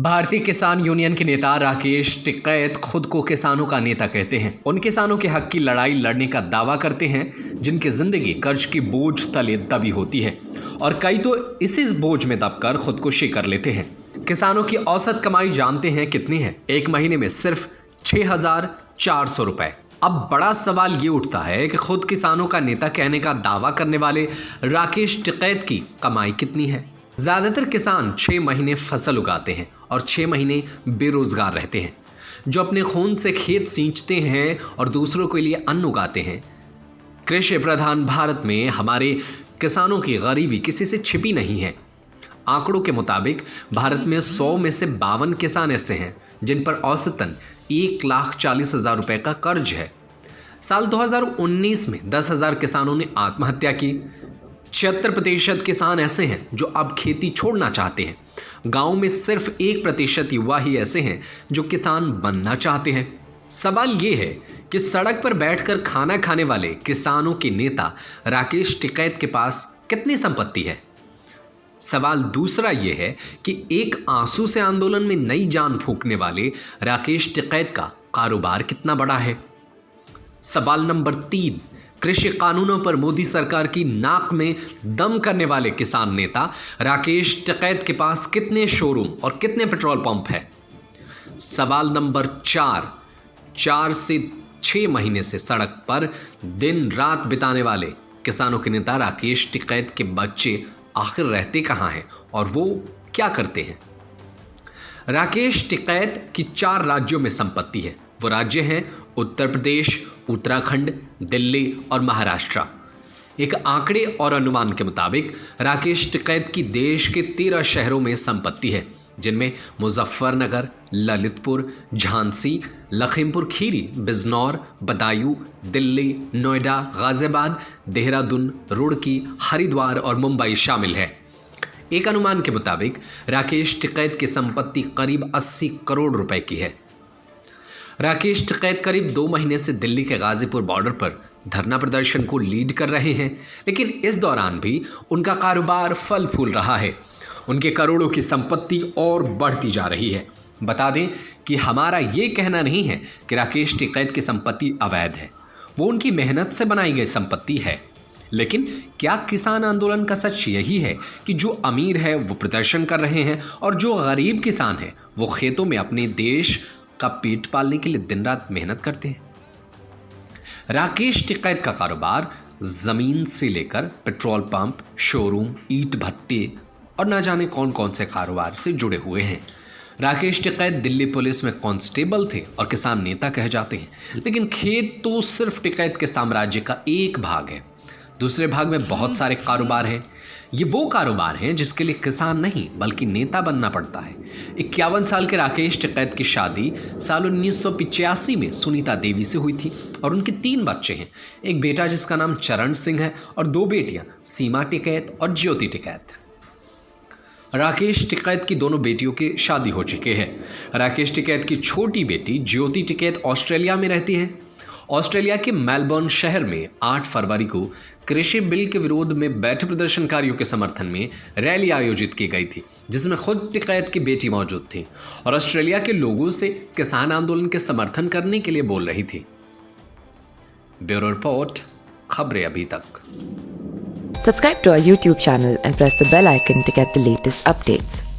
भारतीय किसान यूनियन के नेता राकेश टिकैत खुद को किसानों का नेता कहते हैं। उन किसानों के हक की लड़ाई लड़ने का दावा करते हैं जिनकी जिंदगी कर्ज की बोझ तले दबी होती है और कई तो इसी बोझ में दबकर खुदकुशी कर लेते हैं। किसानों की औसत कमाई जानते हैं कितनी है? एक महीने में सिर्फ 6,400 रुपए। अब बड़ा सवाल ये उठता है कि खुद किसानों का नेता कहने का दावा करने वाले राकेश टिकैत की कमाई कितनी है? ज्यादातर किसान 6 महीने फसल उगाते हैं और 6 महीने बेरोजगार रहते हैं। जो अपने खून से खेत सींचते हैं और दूसरों के लिए अन्न उगाते हैं। कृषि प्रधान भारत में हमारे किसानों की गरीबी किसी से छिपी नहीं है। आंकड़ों के मुताबिक भारत में 100 में से 52 किसान ऐसे हैं जिन पर औसतन 1,40,000 रुपए का कर्ज है। साल 2019 में 10,000 किसानों ने आत्महत्या की। 76% किसान ऐसे हैं जो अब खेती छोड़ना चाहते हैं। गांव में सिर्फ 1% युवा ही ऐसे हैं जो किसान बनना चाहते हैं। सवाल ये है कि सड़क पर बैठकर खाना खाने वाले किसानों के नेता राकेश टिकैत के पास कितनी संपत्ति है? सवाल दूसरा ये है कि एक आंसू से आंदोलन में नई जान फूंकने वाले राकेश टिकैत का कारोबार कितना बड़ा है? सवाल नंबर 3, कृषि कानूनों पर मोदी सरकार की नाक में दम करने वाले किसान नेता राकेश टिकैत के पास कितने शोरूम और कितने पेट्रोल पंप है? सवाल नंबर 4 से 6 महीने से सड़क पर दिन रात बिताने वाले किसानों के नेता राकेश टिकैत के बच्चे आखिर रहते कहाँ हैं और वो क्या करते हैं? राकेश टिकैत की 4 राज्यों में संपत्ति है। वो राज्य हैं उत्तर प्रदेश, उत्तराखंड, दिल्ली और महाराष्ट्र। एक आंकड़े और अनुमान के मुताबिक राकेश टिकैत की देश के 13 शहरों में संपत्ति है, जिनमें मुजफ्फरनगर, ललितपुर, झांसी, लखीमपुर खीरी, बिजनौर, बदायूं, दिल्ली, नोएडा, गाजियाबाद, देहरादून, रुड़की, हरिद्वार और मुंबई शामिल है। एक अनुमान के मुताबिक राकेश टिकैत की संपत्ति करीब 80 करोड़ रुपए की है। राकेश टिकैत करीब 2 महीने से दिल्ली के गाजीपुर बॉर्डर पर धरना प्रदर्शन को लीड कर रहे हैं, लेकिन इस दौरान भी उनका कारोबार फल फूल रहा है। उनके करोड़ों की संपत्ति और बढ़ती जा रही है। बता दें कि हमारा ये कहना नहीं है कि राकेश टिकैत की संपत्ति अवैध है। वो उनकी मेहनत से बनाई गई संपत्ति है। लेकिन क्या किसान आंदोलन का सच यही है कि जो अमीर है वो प्रदर्शन कर रहे हैं और जो गरीब किसान है वो खेतों में अपने देश का पेट पालने के लिए दिन रात मेहनत करते हैं? राकेश टिकैत का कारोबार जमीन से लेकर पेट्रोल पंप, शोरूम, ईंट भट्टे और ना जाने कौन कौन से कारोबार से जुड़े हुए हैं। राकेश टिकैत दिल्ली पुलिस में कांस्टेबल थे और किसान नेता कहे जाते हैं, लेकिन खेत तो सिर्फ टिकैत के साम्राज्य का एक भाग है। दूसरे भाग में बहुत सारे कारोबार हैं। ये वो कारोबार हैं जिसके लिए किसान नहीं बल्कि नेता बनना पड़ता है। 51 साल के राकेश टिकैत की शादी साल 1985 में सुनीता देवी से हुई थी और उनके 3 बच्चे हैं। एक बेटा जिसका नाम चरण सिंह है और 2 बेटियां सीमा टिकैत और ज्योति टिकैत। राकेश टिकैत की दोनों बेटियों की शादी हो चुकी है। राकेश टिकैत की छोटी बेटी ज्योति टिकैत ऑस्ट्रेलिया में रहती है। ऑस्ट्रेलिया के मेलबर्न शहर में 8 फरवरी को कृषि बिल के विरोध में बैठे प्रदर्शनकारियों के समर्थन में रैली आयोजित की गई थी, जिसमें खुद टिकैत की बेटी मौजूद थी और ऑस्ट्रेलिया के लोगों से किसान आंदोलन के समर्थन करने के लिए बोल रही थी। ब्यूरो रिपोर्ट, खबरें अभी तक। Subscribe to our YouTube channel and press the bell icon to get the latest updates.